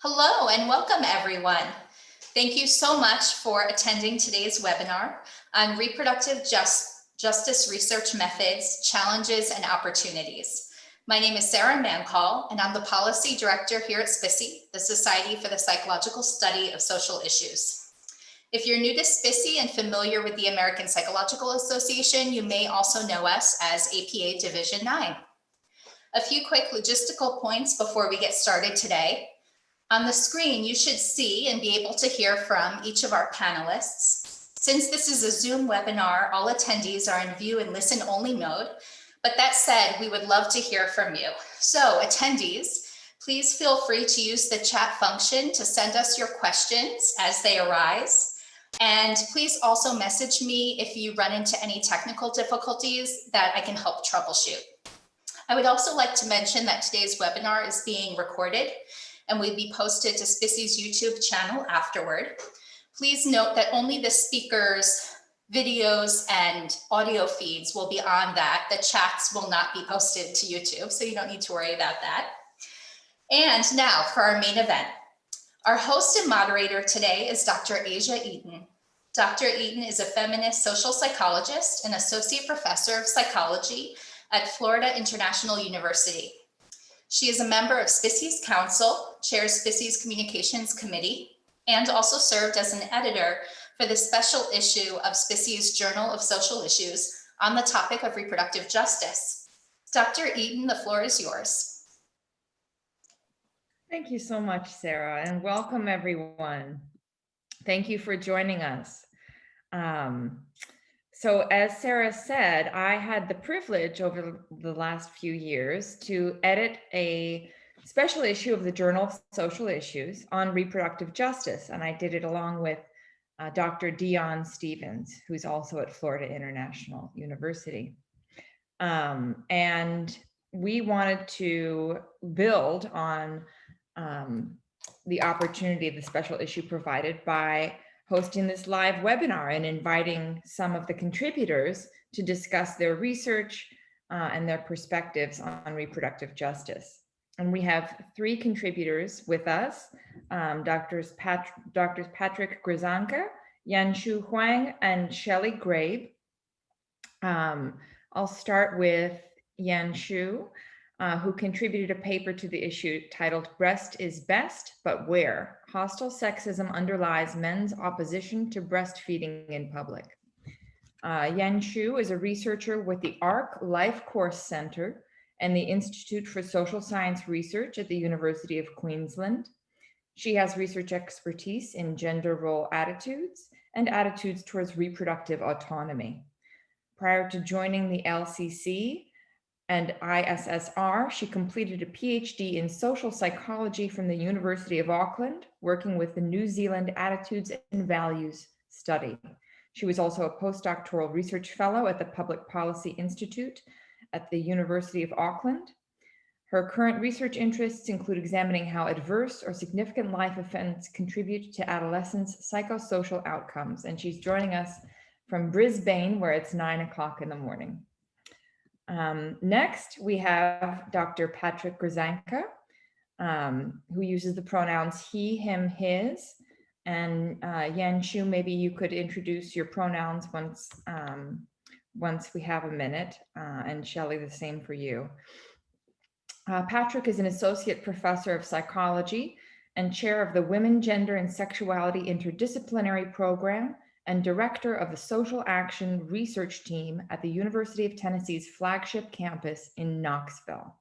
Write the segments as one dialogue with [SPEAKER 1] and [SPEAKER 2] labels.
[SPEAKER 1] Hello and welcome everyone. Thank you so much for attending today's webinar on reproductive justice research methods, challenges, and opportunities. My name is Sarah Mancoll, and I'm the Policy Director here at SPICY, the Society for the Psychological Study of Social Issues. If you're new to SPICY and familiar with the American Psychological Association, you may also know us as APA Division 9. A few quick logistical points before we get started today. On the screen, you should see and be able to hear from each of our panelists. Since this is a Zoom webinar, all attendees are in view and listen only mode. But that said, we would love to hear from you. So attendees, please feel free to use the chat function to send us your questions as they arise. And please also message me if you run into any technical difficulties that I can help troubleshoot. I would also like to mention that today's webinar is being recorded and will be posted to SPICY's YouTube channel afterward. Please note that only the speakers' videos and audio feeds will be on that. The chats will not be posted to YouTube, so you don't need to worry about that. And now for our main event. Our host and moderator today is Dr. Asia Eaton. Dr. Eaton is a feminist social psychologist and associate professor of psychology at Florida International University. She is a member of SPICY's Council, chairs SPICY's Communications Committee, and also served as an editor for the special issue of SPICY's Journal of Social Issues on the topic of reproductive justice. Dr. Eaton, the floor is yours.
[SPEAKER 2] Thank you so much, Sarah, and welcome everyone. Thank you for joining us. So as Sarah said, I had the privilege over the last few years to edit a special issue of the Journal of Social Issues on reproductive justice. And I did it along with Dr. Dion Stevens, who's also at Florida International University. And we wanted to build on the opportunity the special issue provided by hosting this live webinar and inviting some of the contributors to discuss their research and their perspectives on reproductive justice. And we have three contributors with us, Doctors Patrick Grzanka, Yanshu Huang, and Shelly Grabe. I'll start with Yanshu, who contributed a paper to the issue titled "Breast is Best, but Where? Hostile Sexism Underlies Men's Opposition to Breastfeeding in Public." Yanshu is a researcher with the ARC Life Course Center and the Institute for Social Science Research at the University of Queensland. She has research expertise in gender role attitudes and attitudes towards reproductive autonomy. Prior to joining the LCC and ISSR, she completed a PhD in social psychology from the University of Auckland, working with the New Zealand Attitudes and Values Study. She was also a postdoctoral research fellow at the Public Policy Institute at the University of Auckland. Her current research interests include examining how adverse or significant life events contribute to adolescents' psychosocial outcomes. And she's joining us from Brisbane, where it's 9 o'clock in the morning. Next, we have Dr. Patrick Grzanka, who uses the pronouns he, him, his. And Yanshu, maybe you could introduce your pronouns once we have a minute, and Shelly, the same for you. Patrick is an associate professor of psychology and chair of the Women, Gender, and Sexuality Interdisciplinary Program and director of the Social Action Research Team at the University of Tennessee's flagship campus in Knoxville.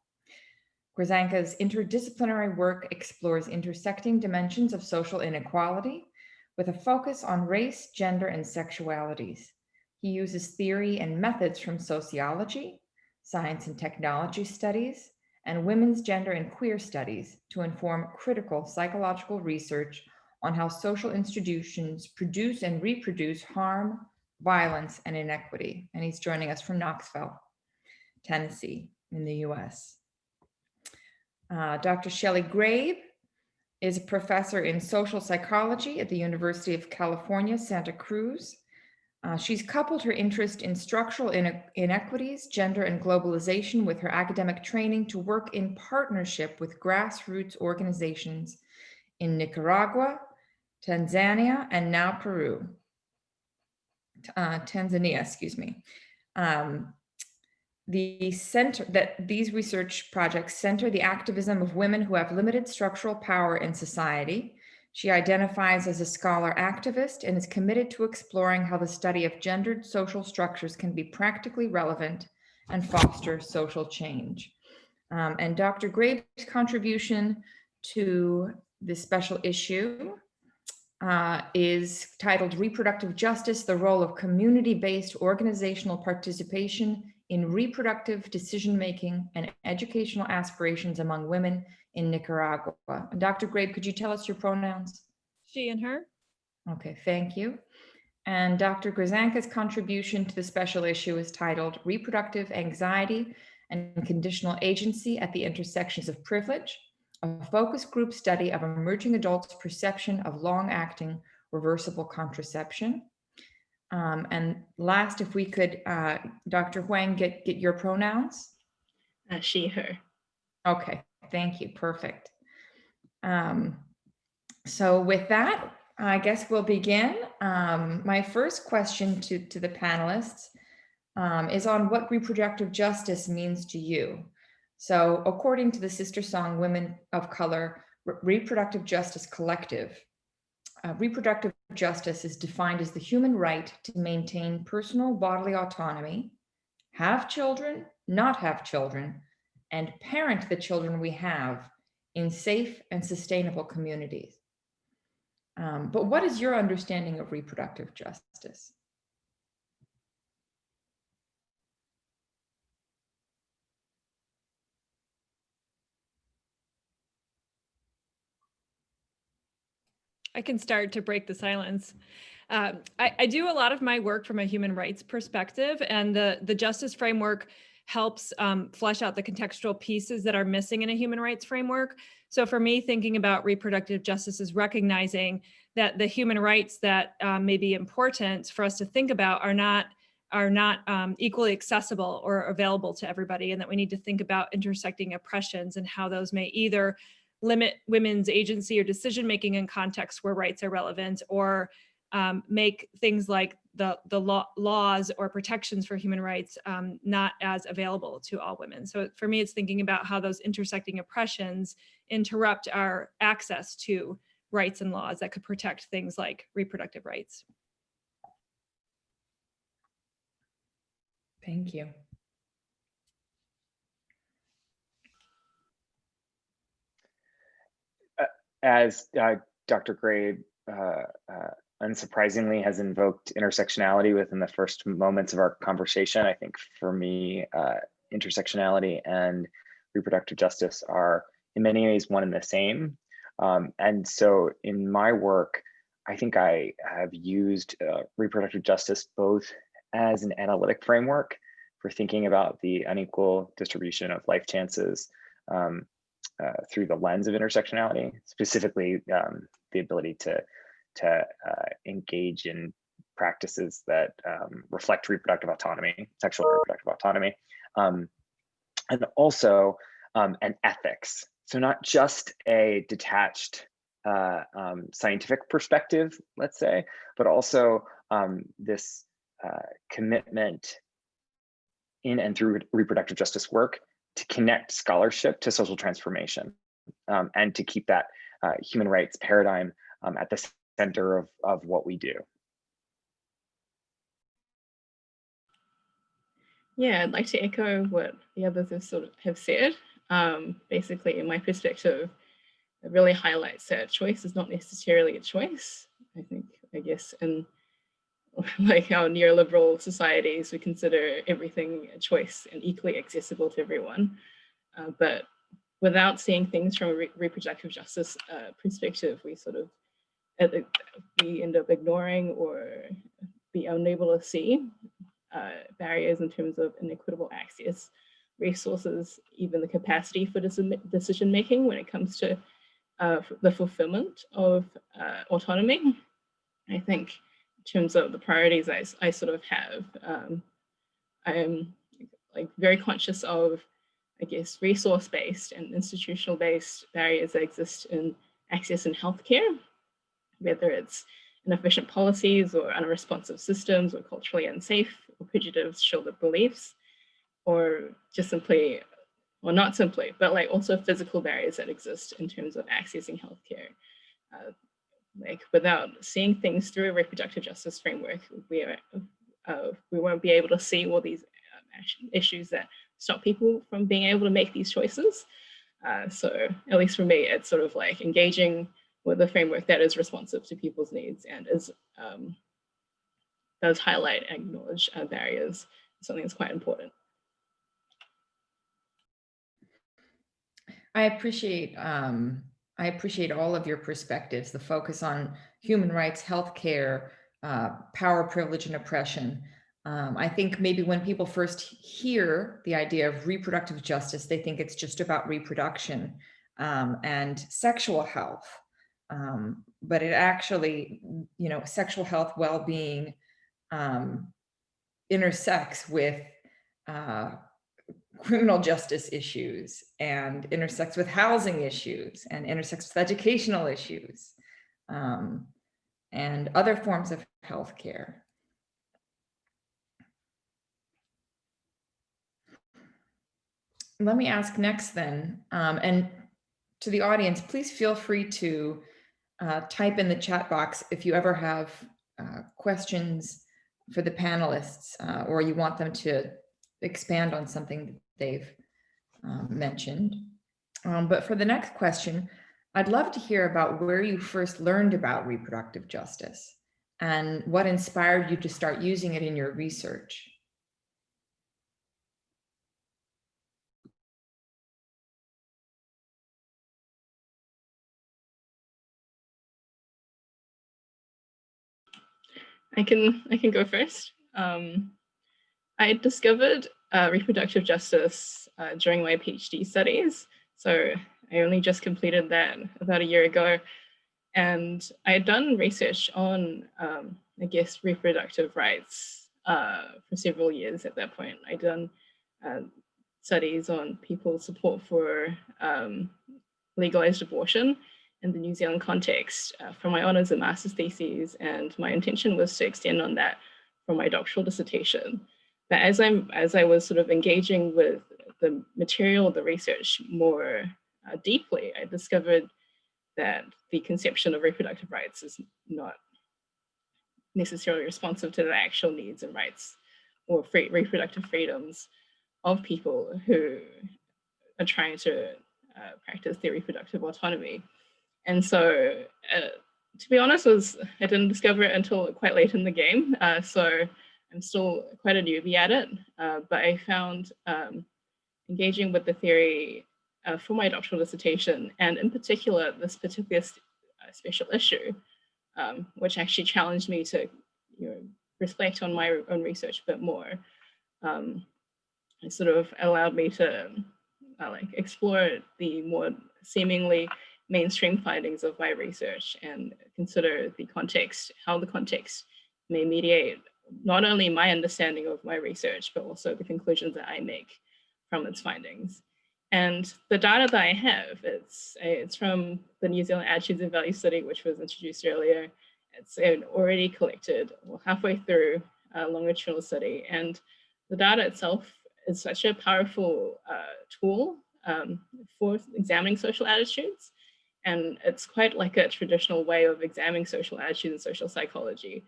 [SPEAKER 2] Grzanka's interdisciplinary work explores intersecting dimensions of social inequality with a focus on race, gender, and sexualities. He uses theory and methods from sociology, science and technology studies, and women's gender and queer studies to inform critical psychological research on how social institutions produce and reproduce harm, violence, and inequity. And he's joining us from Knoxville, Tennessee, in the US. Dr. Shelly Grabe is a professor in social psychology at the University of California, Santa Cruz. She's coupled her interest in structural inequities, gender, and globalization with her academic training to work in partnership with grassroots organizations in Nicaragua, Tanzania, and now Peru. Tanzania, excuse me. These research projects center the activism of women who have limited structural power in society. She identifies as a scholar activist and is committed to exploring how the study of gendered social structures can be practically relevant and foster social change. And Dr. Grabe's contribution to this special issue is titled Reproductive Justice, the Role of Community-Based Organizational Participation in Reproductive Decision-Making and Educational Aspirations Among Women in Nicaragua. Dr. Grabe, could you tell us your pronouns?
[SPEAKER 3] She and her.
[SPEAKER 2] Okay, thank you. And Dr. Grzanka's contribution to the special issue is titled Reproductive Anxiety and Conditional Agency at the Intersections of Privilege, a focus group study of emerging adults' perception of long-acting reversible contraception. And last, if we could, Dr. Huang, get your pronouns.
[SPEAKER 3] She, her.
[SPEAKER 2] Okay, thank you, perfect. So with that, I guess we'll begin. My first question to the panelists is on what reproductive justice means to you. So according to the Sister Song Women of Color Reproductive Justice Collective, reproductive justice is defined as the human right to maintain personal bodily autonomy, have children, not have children, and parent the children we have in safe and sustainable communities. But what is your understanding of reproductive justice?
[SPEAKER 3] I can start to break the silence. I do a lot of my work from a human rights perspective, and the justice framework helps flesh out the contextual pieces that are missing in a human rights framework. So for me, thinking about reproductive justice is recognizing that the human rights that may be important for us to think about are not equally accessible or available to everybody, and that we need to think about intersecting oppressions and how those may either limit women's agency or decision-making in contexts where rights are relevant, or make things like the laws or protections for human rights not as available to all women. So for me, it's thinking about how those intersecting oppressions interrupt our access to rights and laws that could protect things like reproductive rights.
[SPEAKER 2] Thank you.
[SPEAKER 4] As Dr. Grabe unsurprisingly has invoked intersectionality within the first moments of our conversation, I think for me, intersectionality and reproductive justice are in many ways one and the same. And so in my work, I think I have used reproductive justice both as an analytic framework for thinking about the unequal distribution of life chances through the lens of intersectionality, specifically the ability to engage in practices that reflect reproductive autonomy, sexual and reproductive autonomy, and also an ethics. So not just a detached scientific perspective, let's say, but also this commitment in and through reproductive justice work to connect scholarship to social transformation, and to keep that human rights paradigm at the center of what we do.
[SPEAKER 5] Yeah, I'd like to echo what the others have said. Basically, in my perspective, it really highlights that choice is not necessarily a choice. I guess in like our neoliberal societies, we consider everything a choice and equally accessible to everyone. But without seeing things from a reproductive justice perspective, we end up ignoring or be unable to see barriers in terms of inequitable access, resources, even the capacity for decision-making when it comes to the fulfillment of autonomy. I think in terms of the priorities I sort of have, I am like very conscious of, I guess, resource-based and institutional-based barriers that exist in access in healthcare, whether it's inefficient policies or unresponsive systems or culturally unsafe or prejudicial beliefs, or just simply, well, not simply, but like also physical barriers that exist in terms of accessing healthcare. Like without seeing things through a reproductive justice framework, we won't be able to see all these issues that stop people from being able to make these choices. So at least for me, it's sort of like engaging with a framework that is responsive to people's needs and is does highlight and acknowledge barriers, something that's quite important.
[SPEAKER 2] I appreciate all of your perspectives, the focus on human rights, healthcare, power, privilege, and oppression. I think maybe when people first hear the idea of reproductive justice, they think it's just about reproduction and sexual health. But it actually, sexual health, well-being intersects with criminal justice issues and intersects with housing issues and intersects with educational issues and other forms of healthcare. Let me ask next then, and to the audience, please feel free to type in the chat box if you ever have questions for the panelists or you want them to expand on something that they've mentioned. But for the next question, I'd love to hear about where you first learned about reproductive justice and what inspired you to start using it in your research.
[SPEAKER 5] I can go first. I discovered reproductive justice during my PhD studies. So I only just completed that about a year ago. And I had done research on, I guess, reproductive rights for several years at that point. I'd done studies on people's support for legalized abortion in the New Zealand context for my honours and master's theses, and my intention was to extend on that for my doctoral dissertation. But as I was sort of engaging with the material, the research more deeply, I discovered that the conception of reproductive rights is not necessarily responsive to the actual needs and rights or reproductive freedoms of people who are trying to practice their reproductive autonomy. And so, to be honest, I didn't discover it until quite late in the game. So I'm still quite a newbie at it, but I found engaging with the theory for my doctoral dissertation, and in particular, this particular special issue, which actually challenged me to reflect on my own research a bit more. It sort of allowed me to explore the more seemingly mainstream findings of my research and consider the context, how the context may mediate not only my understanding of my research, but also the conclusions that I make from its findings. And the data that I have, it's from the New Zealand Attitudes and Values Study, which was introduced earlier. It's already collected, well, halfway through a longitudinal study. And the data itself is such a powerful tool for examining social attitudes. And it's quite like a traditional way of examining social attitudes and social psychology.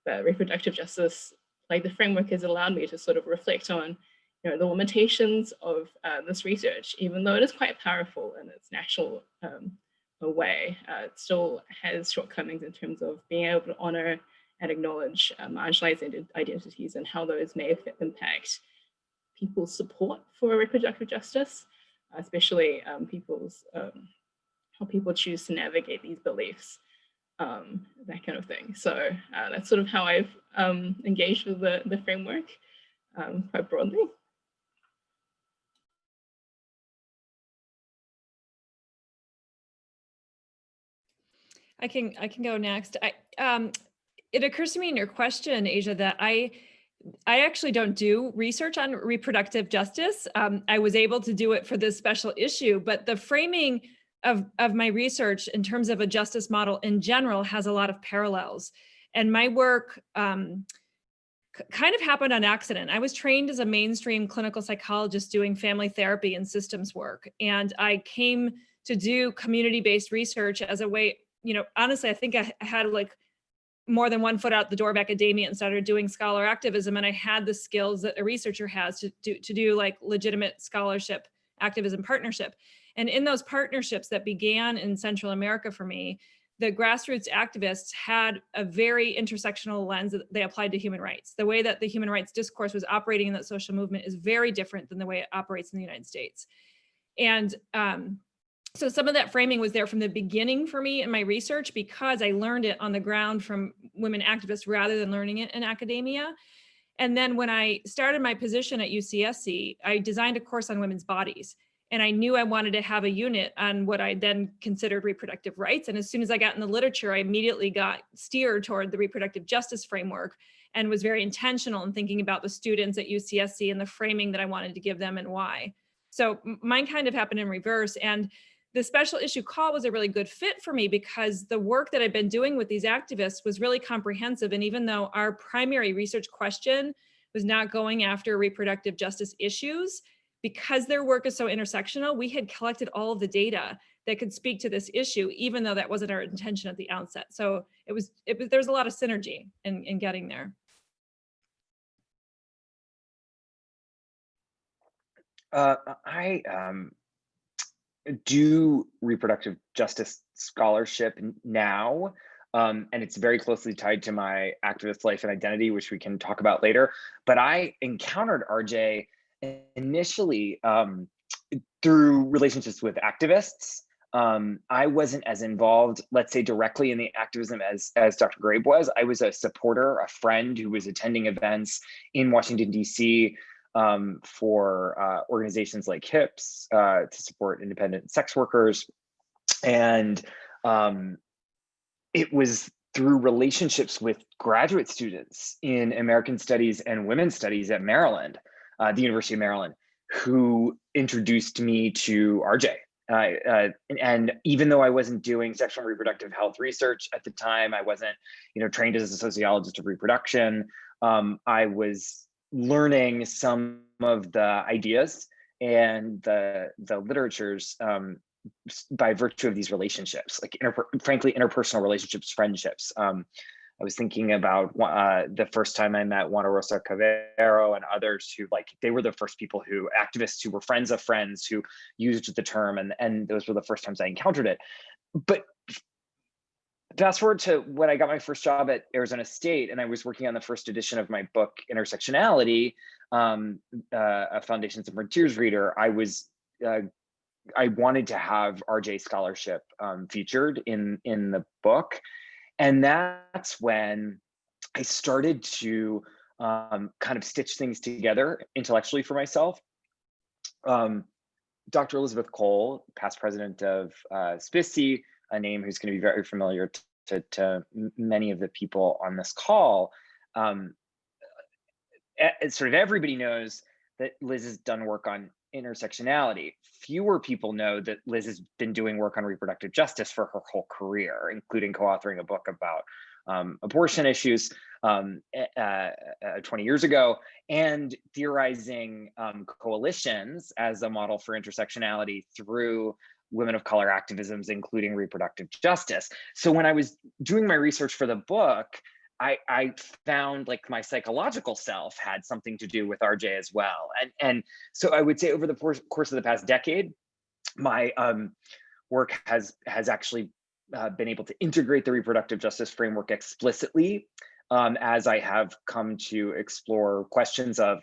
[SPEAKER 5] But reproductive justice, like the framework, has allowed me to sort of reflect on the limitations of this research. Even though it is quite powerful in its natural way, it still has shortcomings in terms of being able to honor and acknowledge marginalized identities and how those may impact people's support for reproductive justice, especially how people choose to navigate these beliefs, that kind of thing. So that's sort of how I've engaged with the framework quite broadly.
[SPEAKER 3] I can go next. It occurs to me in your question, Asia, that I actually don't do research on reproductive justice. I was able to do it for this special issue, but the framing of my research in terms of a justice model in general has a lot of parallels. And my work kind of happened on accident. I was trained as a mainstream clinical psychologist doing family therapy and systems work. And I came to do community-based research as a way, honestly, I think I had like more than one foot out the door of academia and started doing scholar activism. And I had the skills that a researcher has to do like legitimate scholarship, activism, partnership. And in those partnerships that began in Central America for me, the grassroots activists had a very intersectional lens that they applied to human rights. The way that the human rights discourse was operating in that social movement is very different than the way it operates in the United States. And so some of that framing was there from the beginning for me in my research, because I learned it on the ground from women activists rather than learning it in academia. And then when I started my position at UCSC, I designed a course on women's bodies. And I knew I wanted to have a unit on what I then considered reproductive rights. And as soon as I got in the literature, I immediately got steered toward the reproductive justice framework and was very intentional in thinking about the students at UCSC and the framing that I wanted to give them and why. So mine kind of happened in reverse. And the special issue call was a really good fit for me because the work that I've been doing with these activists was really comprehensive. And even though our primary research question was not going after reproductive justice issues, because their work is so intersectional, we had collected all of the data that could speak to this issue, even though that wasn't our intention at the outset. So there's a lot of synergy in getting there.
[SPEAKER 4] I do reproductive justice scholarship now, and it's very closely tied to my activist life and identity, which we can talk about later. But I encountered RJ initially through relationships with activists. I wasn't as involved, let's say, directly in the activism as Dr. Grabe was. I was a supporter, a friend who was attending events in Washington, D.C., for organizations like HIPS to support independent sex workers. And it was through relationships with graduate students in American Studies and Women's Studies at Maryland, the University of Maryland, who introduced me to RJ. And even though I wasn't doing sexual and reproductive health research at the time, I wasn't, trained as a sociologist of reproduction. I was learning some of the ideas and the literatures by virtue of these relationships, like frankly, interpersonal relationships, friendships. I was thinking about the first time I met Juana Rosa Cavero and others who, they were the first people activists who were friends of friends who used the term, and those were the first times I encountered it. But fast forward to when I got my first job at Arizona State, and I was working on the first edition of my book, Intersectionality, a Foundations and Frontiers reader. I wanted to have RJ scholarship featured in the book. And that's when I started to kind of stitch things together intellectually for myself. Dr. Elizabeth Cole, past president of SPICE, a name who's going to be very familiar to many of the people on this call. Sort of everybody knows that Liz has done work on intersectionality. Fewer people know that Liz has been doing work on reproductive justice for her whole career, including co-authoring a book about abortion issues 20 years ago, and theorizing coalitions as a model for intersectionality through women of color activisms, including reproductive justice. So when I was doing my research for the book, I found my psychological self had something to do with RJ as well. And so I would say over the course of the past decade, my work has actually been able to integrate the reproductive justice framework explicitly as I have come to explore questions of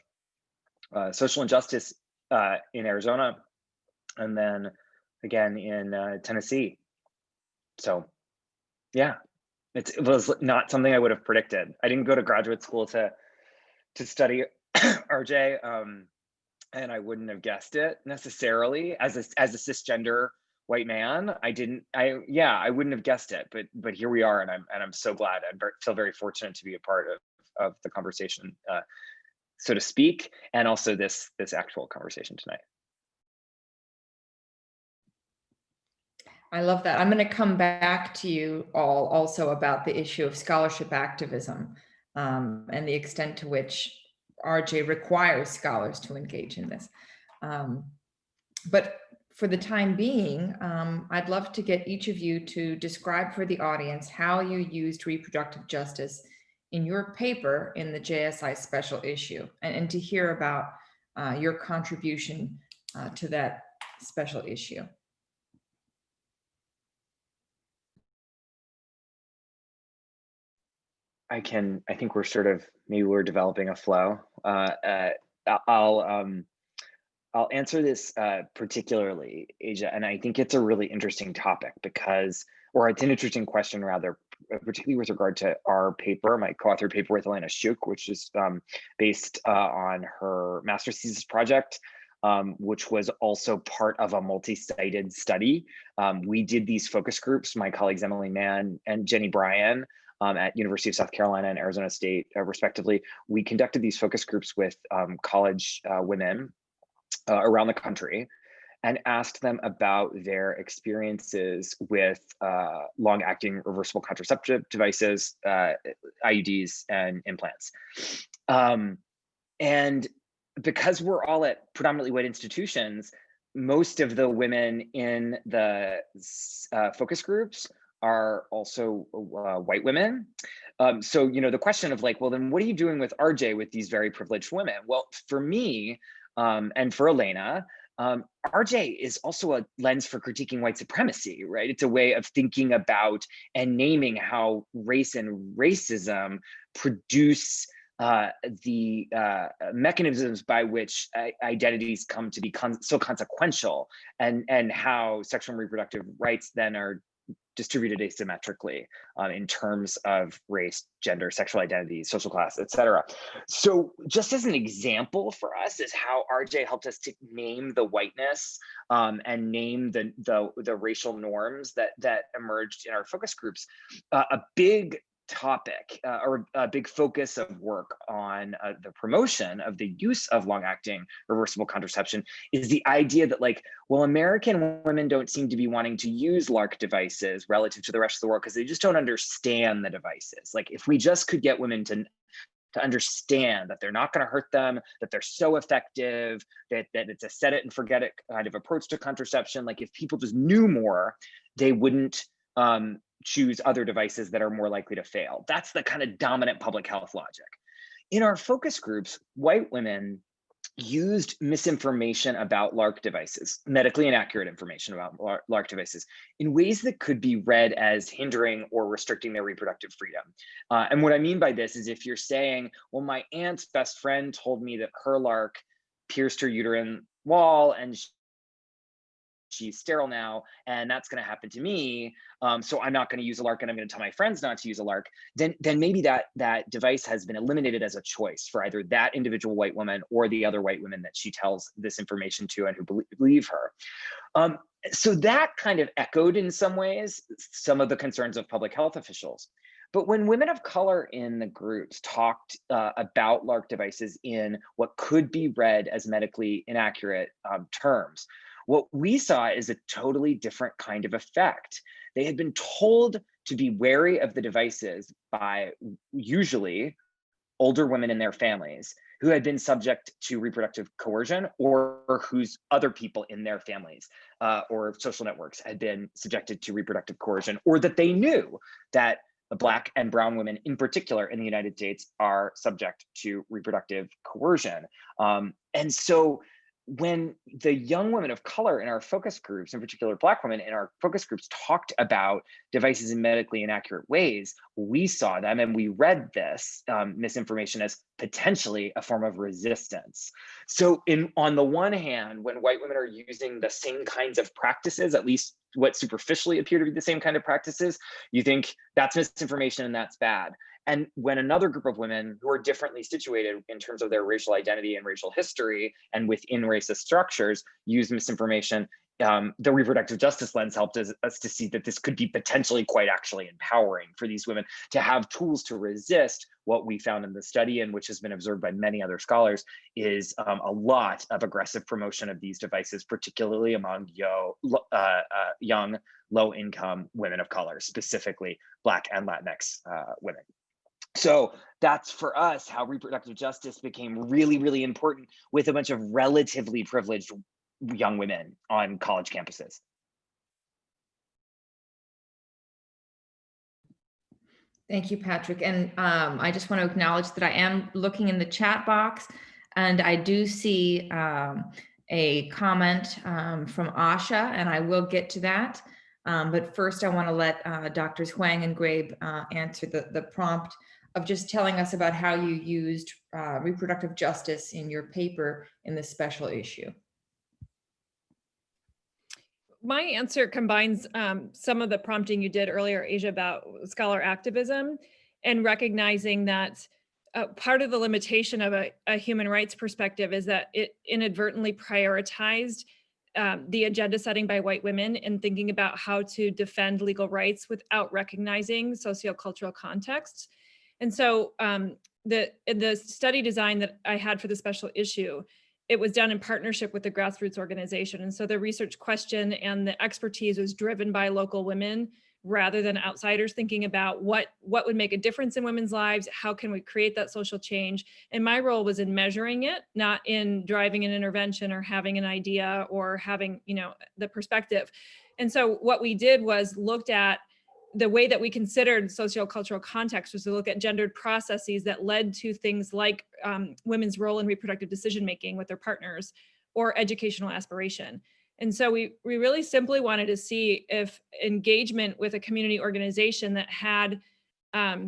[SPEAKER 4] social injustice in Arizona, and then again in Tennessee. So yeah. It was not something I would have predicted. I didn't go to graduate school to study RJ, and I wouldn't have guessed it necessarily as a cisgender white man. I wouldn't have guessed it, but here we are, and I'm so glad. I feel very fortunate to be a part of the conversation, so to speak, and also this actual conversation tonight.
[SPEAKER 2] I love that. I'm going to come back to you all also about the issue of scholarship activism and the extent to which RJ requires scholars to engage in this. But for the time being, I'd love to get each of you to describe for the audience how you used reproductive justice in your paper in the JSI special issue, and to hear about your contribution to that special issue.
[SPEAKER 4] I think maybe we're developing a flow. I'll answer this particularly, Asia, and I think it's a really interesting topic or it's an interesting question rather, particularly with regard to our paper, my co-authored paper with Elena Schuch, which is based on her master's thesis project, which was also part of a multi-sited study. We did these focus groups, my colleagues Emily Mann and Jenny Bryan, at University of South Carolina and Arizona State, respectively. We conducted these focus groups with college women around the country and asked them about their experiences with long-acting reversible contraceptive devices, IUDs, and implants. And because we're all at predominantly white institutions, most of the women in the focus groups are also white women. So, the question of like, well, then what are you doing with RJ with these very privileged women? Well, for me, and for Elena, RJ is also a lens for critiquing white supremacy, right? It's a way of thinking about and naming how race and racism produce the mechanisms by which identities come to be so consequential, and how sexual and reproductive rights then are distributed asymmetrically in terms of race, gender, sexual identity, social class, etc. So just as an example for us is how RJ helped us to name the whiteness and name the racial norms that emerged in our focus groups. A big topic or a big focus of work on the promotion of the use of long-acting reversible contraception is the idea that American women don't seem to be wanting to use LARC devices relative to the rest of the world because they just don't understand the devices. Like if we just could get women to understand that they're not going to hurt them, that they're so effective, that it's a set it and forget it kind of approach to contraception. Like if people just knew more, they wouldn't choose other devices that are more likely to fail. That's the kind of dominant public health logic. In our focus groups, white women used misinformation about LARC devices, medically inaccurate information about LARC devices, in ways that could be read as hindering or restricting their reproductive freedom. And what I mean by this is if you're saying, well, my aunt's best friend told me that her LARC pierced her uterine wall and she's sterile now, and that's going to happen to me. So I'm not going to use a LARC, and I'm going to tell my friends not to use a LARC. Then maybe that device has been eliminated as a choice for either that individual white woman or the other white women that she tells this information to and who believe her. So that kind of echoed in some ways some of the concerns of public health officials. But when women of color in the groups talked about LARC devices in what could be read as medically inaccurate terms, what we saw is a totally different kind of effect. They had been told to be wary of the devices by usually older women in their families who had been subject to reproductive coercion, or whose other people in their families or social networks had been subjected to reproductive coercion, or that they knew that Black and brown women in particular in the United States are subject to reproductive coercion. And so when the young women of color in our focus groups, in particular Black women in our focus groups, talked about devices in medically inaccurate ways, we saw them and we read this misinformation as potentially a form of resistance. So on the one hand, when white women are using the same kinds of practices, at least what superficially appear to be the same kind of practices, you think that's misinformation and that's bad. And when another group of women who are differently situated in terms of their racial identity and racial history and within racist structures use misinformation, the reproductive justice lens helped us to see that this could be potentially quite actually empowering for these women to have tools to resist what we found in the study, and which has been observed by many other scholars, is a lot of aggressive promotion of these devices, particularly among young, low-income women of color, specifically Black and Latinx women. So that's for us how reproductive justice became really, really important with a bunch of relatively privileged young women on college campuses.
[SPEAKER 2] Thank you, Patrick. And I just want to acknowledge that I am looking in the chat box, and I do see a comment from Asha, and I will get to that. But first, I want to let Drs. Huang and Grabe answer the prompt of just telling us about how you used reproductive justice in your paper in this special issue.
[SPEAKER 3] My answer combines some of the prompting you did earlier, Asia, about scholar activism, and recognizing that part of the limitation of a human rights perspective is that it inadvertently prioritized the agenda setting by white women in thinking about how to defend legal rights without recognizing sociocultural contexts. And so the study design that I had for the special issue, it was done in partnership with the grassroots organization. And so the research question and the expertise was driven by local women rather than outsiders thinking about what would make a difference in women's lives, how can we create that social change? And my role was in measuring it, not in driving an intervention or having an idea or having, the perspective. And so what we did was looked at the way that we considered sociocultural context was to look at gendered processes that led to things like women's role in reproductive decision-making with their partners or educational aspiration. And so we really simply wanted to see if engagement with a community organization that had a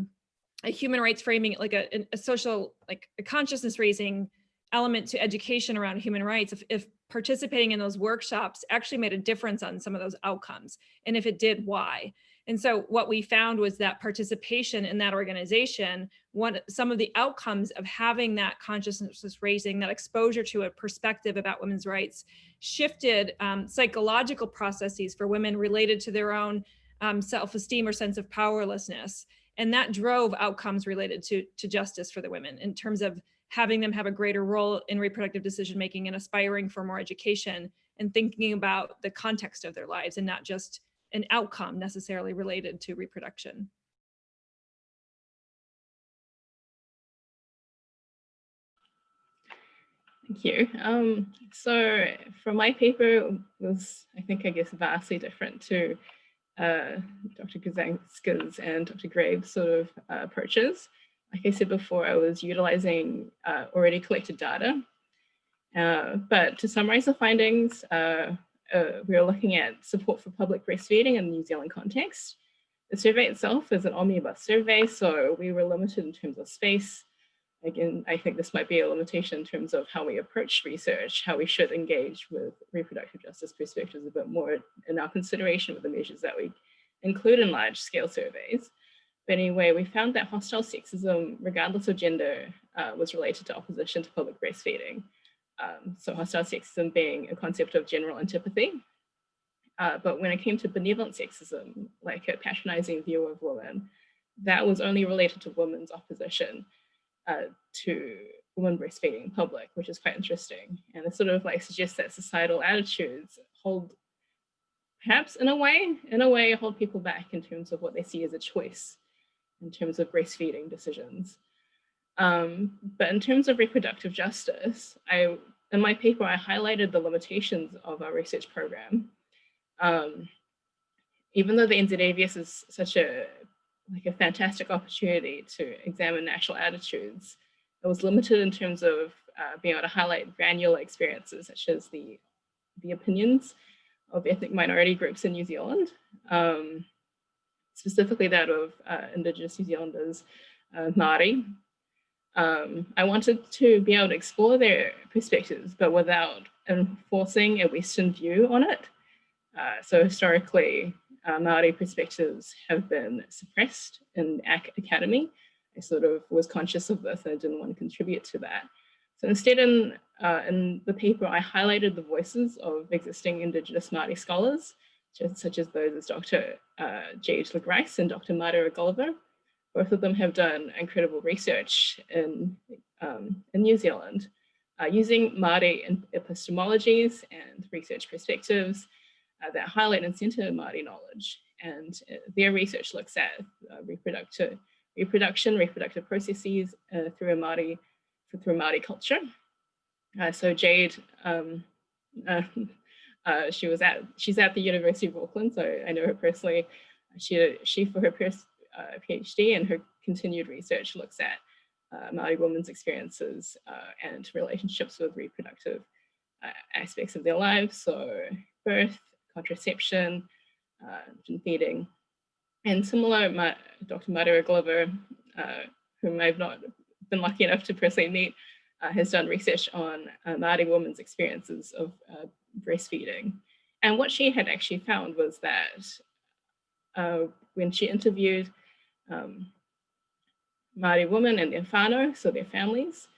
[SPEAKER 3] human rights framing, like a social, like a consciousness raising element to education around human rights, if participating in those workshops actually made a difference on some of those outcomes. And if it did, why? And so what we found was that participation in that organization, some of the outcomes of having that consciousness raising, that exposure to a perspective about women's rights, shifted psychological processes for women related to their own self-esteem or sense of powerlessness. And that drove outcomes related to justice for the women in terms of having them have a greater role in reproductive decision-making and aspiring for more education and thinking about the context of their lives and not just an outcome necessarily related to reproduction.
[SPEAKER 5] Thank you. So for my paper, it was, I guess, vastly different to Dr. Grzanka's and Dr. Grabe's sort of approaches. Like I said before, I was utilizing already collected data. But to summarize the findings, we were looking at support for public breastfeeding in the New Zealand context. The survey itself is an omnibus survey, so we were limited in terms of space. Again, I think this might be a limitation in terms of how we approach research, how we should engage with reproductive justice perspectives a bit more in our consideration with the measures that we include in large scale surveys. But anyway, we found that hostile sexism, regardless of gender, was related to opposition to public breastfeeding. So hostile sexism being a concept of general antipathy. But when it came to benevolent sexism, like a patronizing view of women, that was only related to women's opposition to women breastfeeding in public, which is quite interesting. And it sort of like suggests that societal attitudes hold, perhaps in a way, hold people back in terms of what they see as a choice in terms of breastfeeding decisions. But in terms of reproductive justice, in my paper, I highlighted the limitations of our research program. Even though the NZAVS is such a fantastic opportunity to examine national attitudes, it was limited in terms of being able to highlight granular experiences, such as the opinions of ethnic minority groups in New Zealand, specifically that of Indigenous New Zealanders, Māori. I wanted to be able to explore their perspectives, but without enforcing a Western view on it. So historically, Māori perspectives have been suppressed in academy. I sort of was conscious of this and I didn't want to contribute to that. So instead, in the paper, I highlighted the voices of existing Indigenous Māori scholars, such as those as Dr. Jade Grabe and Dr. Mara Gulliver. Both of them have done incredible research in New Zealand, using Māori epistemologies and research perspectives that highlight and center Māori knowledge. And their research looks at reproductive processes through Māori culture. So Jade, she's at the University of Auckland, so I know her personally. She for her PhD and her continued research looks at Māori women's experiences and relationships with reproductive aspects of their lives, so birth, contraception, and feeding. And similar, Dr. Mara Gulliver, whom I've not been lucky enough to personally meet, has done research on Māori women's experiences of breastfeeding. And what she had actually found was that when she interviewed Māori women and their whānau, so their families,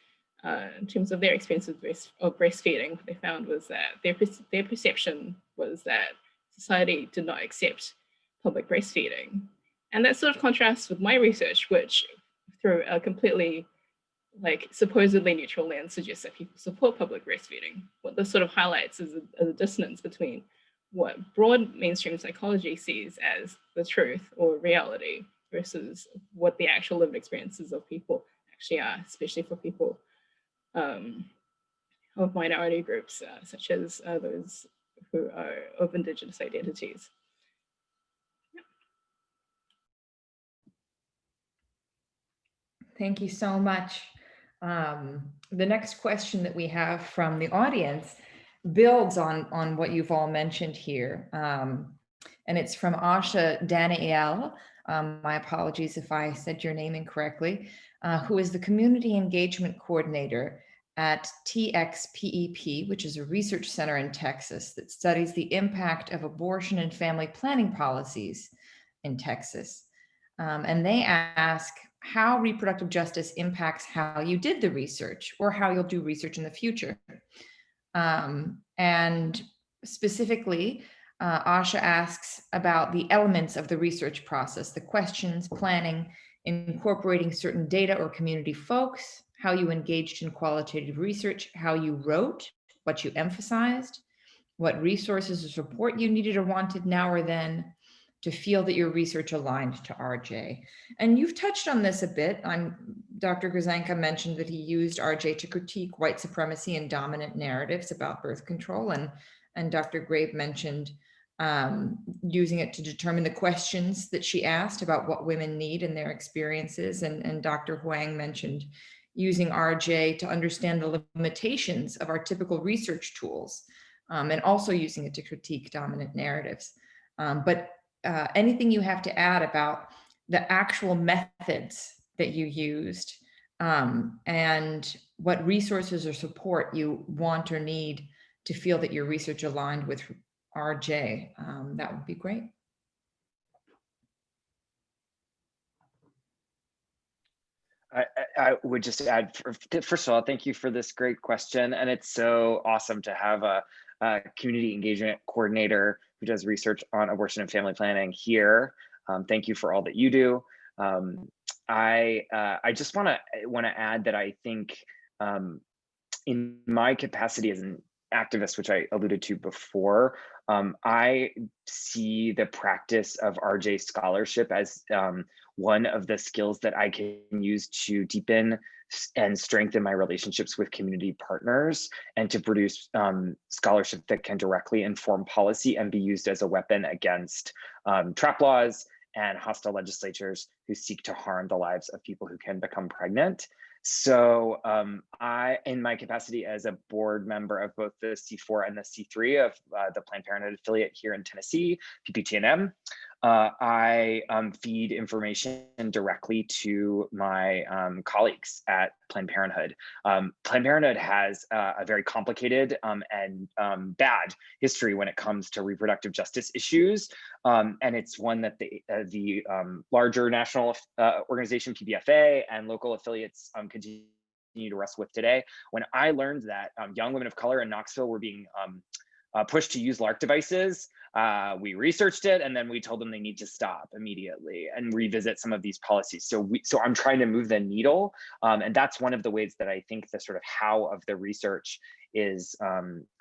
[SPEAKER 5] in terms of their experiences of breastfeeding, what they found was that their perception was that society did not accept public breastfeeding. And that sort of contrasts with my research, which through a completely supposedly neutral lens suggests that people support public breastfeeding. What this sort of highlights is a dissonance between what broad mainstream psychology sees as the truth or reality versus what the actual lived experiences of people actually are, especially for people of minority groups, such as those who are of Indigenous identities.
[SPEAKER 2] Thank you so much. The next question that we have from the audience builds on what you've all mentioned here. And it's from Asha Daniel. My apologies if I said your name incorrectly, who is the Community Engagement Coordinator at TXPEP, which is a research center in Texas that studies the impact of abortion and family planning policies in Texas. And they ask how reproductive justice impacts how you did the research or how you'll do research in the future. And specifically, Asha asks about the elements of the research process, the questions, planning, incorporating certain data or community folks, how you engaged in qualitative research, how you wrote, what you emphasized, what resources or support you needed or wanted now or then to feel that your research aligned to RJ. And you've touched on this a bit. Dr. Grzanka mentioned that he used RJ to critique white supremacy and dominant narratives about birth control. And Dr. Grabe mentioned using it to determine the questions that she asked about what women need in their experiences. And Dr. Huang mentioned using RJ to understand the limitations of our typical research tools, and also using it to critique dominant narratives. But anything you have to add about the actual methods that you used, and what resources or support you want or need to feel that your research aligned with RJ, that would be great.
[SPEAKER 4] I would just add, first of all, thank you for this great question. And it's so awesome to have a community engagement coordinator who does research on abortion and family planning here. Thank you for all that you do. I just want to add that I think in my capacity as an activist, which I alluded to before, I see the practice of RJ scholarship as one of the skills that I can use to deepen and strengthen my relationships with community partners and to produce scholarship that can directly inform policy and be used as a weapon against trap laws and hostile legislatures who seek to harm the lives of people who can become pregnant. So I, in my capacity as a board member of both the C4 and the C3 of the Planned Parenthood affiliate here in Tennessee, PPTNM, I feed information directly to my colleagues at Planned Parenthood. Planned Parenthood has a very complicated and bad history when it comes to reproductive justice issues. And it's one that the larger national organization, PBFA, and local affiliates continue continue to wrestle with today. When I learned that young women of color in Knoxville were being pushed to use LARC devices, we researched it, and then we told them they need to stop immediately and revisit some of these policies. So I'm trying to move the needle, and that's one of the ways that I think the sort of how of the research is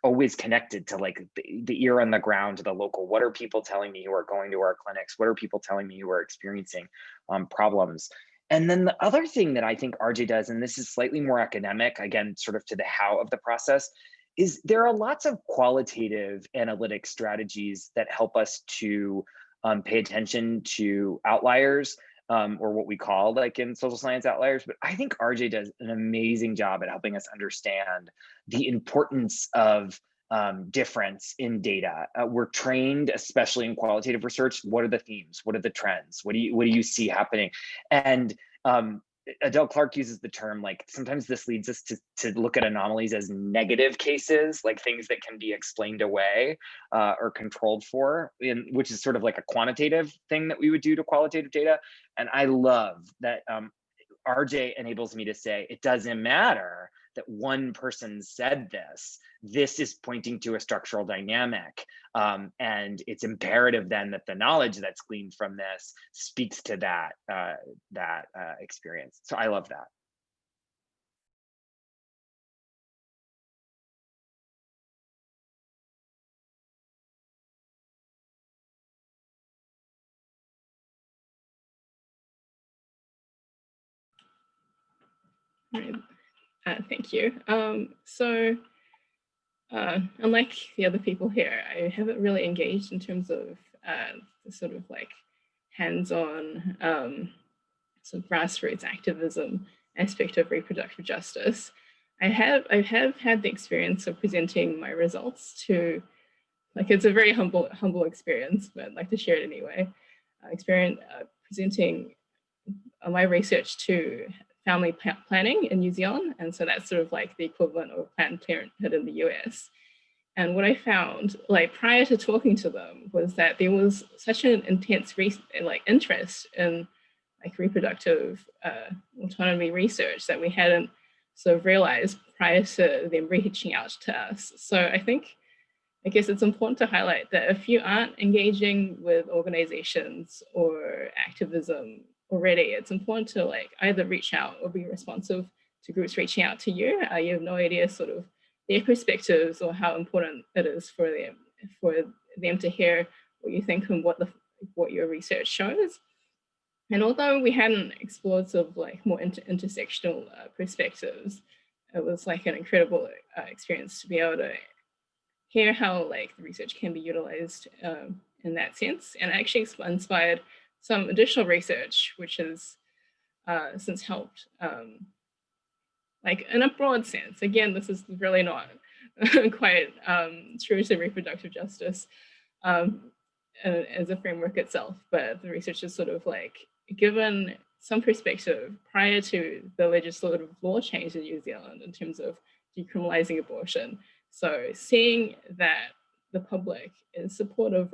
[SPEAKER 4] always connected to like the ear on the ground, to the local. What are people telling me who are going to our clinics? What are people telling me who are experiencing problems? And then the other thing that I think RJ does, and this is slightly more academic, again, sort of to the how of the process, is there are lots of qualitative analytic strategies that help us to pay attention to outliers, or what we call like in social science outliers. But I think RJ does an amazing job at helping us understand the importance of difference in data. We're trained, especially in qualitative research, what are the themes? What are the trends? What do you see happening? And Adele Clark uses the term, like, sometimes this leads us to look at anomalies as negative cases, like things that can be explained away or controlled for, which is sort of like a quantitative thing that we would do to qualitative data. And I love that RJ enables me to say, it doesn't matter that one person said this is pointing to a structural dynamic. And it's imperative then that the knowledge that's gleaned from this speaks to that, experience. So I love that.
[SPEAKER 5] Right. Thank you. Unlike the other people here, I haven't really engaged in terms of the sort of like hands-on sort of grassroots activism aspect of reproductive justice. I have had the experience of presenting my results to, like, it's a very humble experience, but I'd like to share it anyway. Presenting my research to family planning in New Zealand. And so that's sort of like the equivalent of Planned Parenthood in the US. And what I found, like, prior to talking to them, was that there was such an intense interest in like reproductive autonomy research that we hadn't sort of realized prior to them reaching out to us. So I guess it's important to highlight that if you aren't engaging with organizations or activism already, it's important to like either reach out or be responsive to groups reaching out to you. You have no idea sort of their perspectives or how important it is for them to hear what you think and what your research shows. And although we hadn't explored sort of like more intersectional perspectives, it was like an incredible experience to be able to hear how like the research can be utilized in that sense, and actually inspired some additional research, which has since helped, like in a broad sense. Again, this is really not quite true to reproductive justice as a framework itself, but the research is sort of like given some perspective prior to the legislative law change in New Zealand in terms of decriminalizing abortion. So seeing that the public is supportive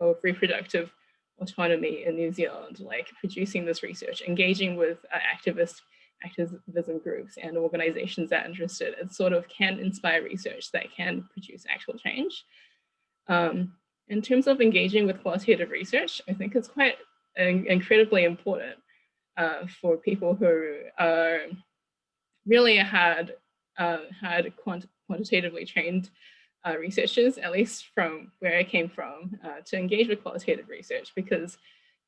[SPEAKER 5] of reproductive autonomy in New Zealand, like producing this research, engaging with activism groups and organizations that are interested, it sort of can inspire research that can produce actual change. In terms of engaging with qualitative research, I think it's quite incredibly important for people who are really hard quantitatively trained researchers, at least from where I came from, to engage with qualitative research, because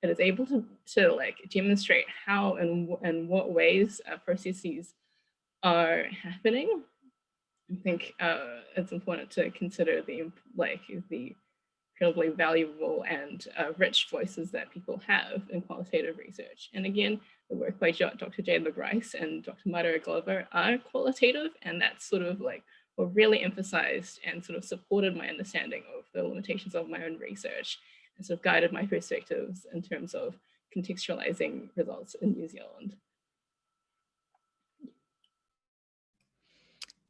[SPEAKER 5] it is able to like demonstrate how and what ways processes are happening. I think it's important to consider the incredibly valuable and rich voices that people have in qualitative research. And again, the work by Dr. Jade LeGrice and Dr. Mara Glover are qualitative, and that's sort of like what really emphasized and sort of supported my understanding of the limitations of my own research and sort of guided my perspectives in terms of contextualizing results in New Zealand.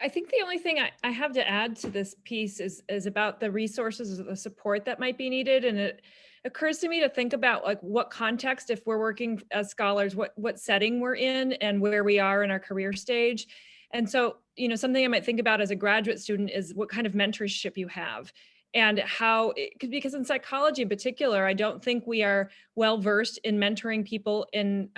[SPEAKER 3] I think the only thing I have to add to this piece is about the resources or the support that might be needed. And it occurs to me to think about like what context, if we're working as scholars, what setting we're in and where we are in our career stage. And so, you know, something I might think about as a graduate student is what kind of mentorship you have and how, because in psychology in particular, I don't think we are well versed in mentoring people in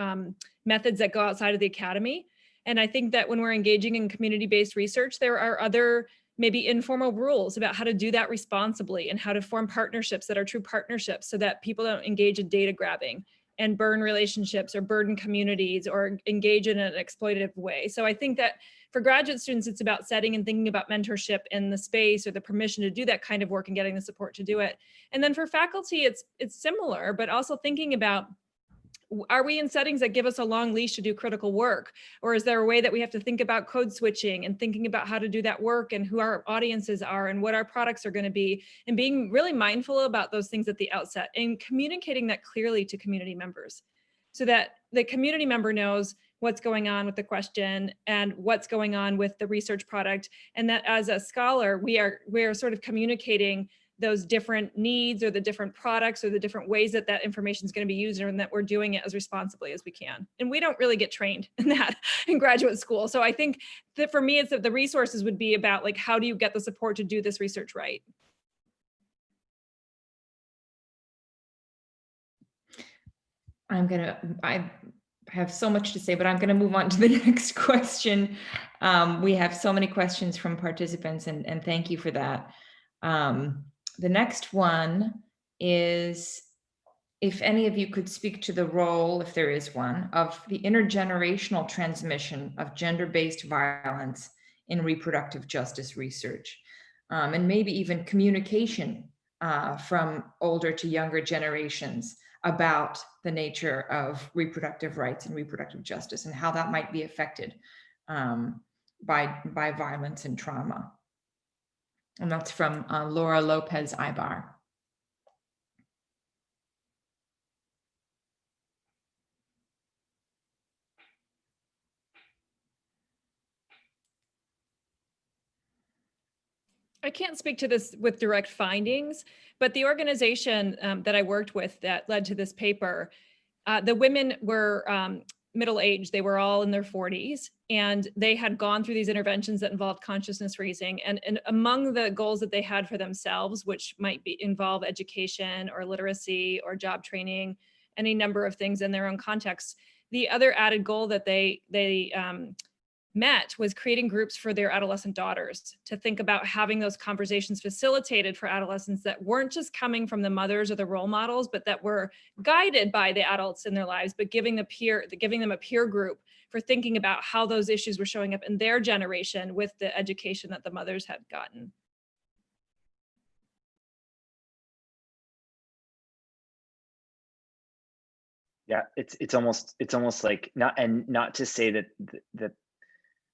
[SPEAKER 3] methods that go outside of the academy. And I think that when we're engaging in community-based research, there are other maybe informal rules about how to do that responsibly and how to form partnerships that are true partnerships so that people don't engage in data grabbing and burn relationships or burden communities or engage in an exploitative way. So I think that for graduate students, it's about setting and thinking about mentorship in the space or the permission to do that kind of work and getting the support to do it. And then for faculty, it's similar, but also thinking about, are we in settings that give us a long leash to do critical work? Or is there a way that we have to think about code switching and thinking about how to do that work and who our audiences are and what our products are going to be, and being really mindful about those things at the outset and communicating that clearly to community members so that the community member knows what's going on with the question and what's going on with the research product. And that as a scholar, we are sort of communicating those different needs or the different products or the different ways that that information is going to be used and that we're doing it as responsibly as we can. And we don't really get trained in that in graduate school. So I think that for me, it's that the resources would be about like, how do you get the support to do this research right?
[SPEAKER 2] I have so much to say, but I'm going to move on to the next question. We have so many questions from participants, and thank you for that. The next one is, if any of you could speak to the role, if there is one, of the intergenerational transmission of gender-based violence in reproductive justice research, and maybe even communication from older to younger generations about the nature of reproductive rights and reproductive justice and how that might be affected by violence and trauma. And that's from Laura Lopez Ibar.
[SPEAKER 3] I can't speak to this with direct findings, but the organization that I worked with that led to this paper, the women were middle-aged. They were all in their 40s, and they had gone through these interventions that involved consciousness raising. And among the goals that they had for themselves, which might involve education or literacy or job training, any number of things in their own context, the other added goal that they met was creating groups for their adolescent daughters to think about having those conversations facilitated for adolescents that weren't just coming from the mothers or the role models, but that were guided by the adults in their lives, but giving them a peer group for thinking about how those issues were showing up in their generation with the education that the mothers had gotten.
[SPEAKER 4] Yeah, it's almost like not to say that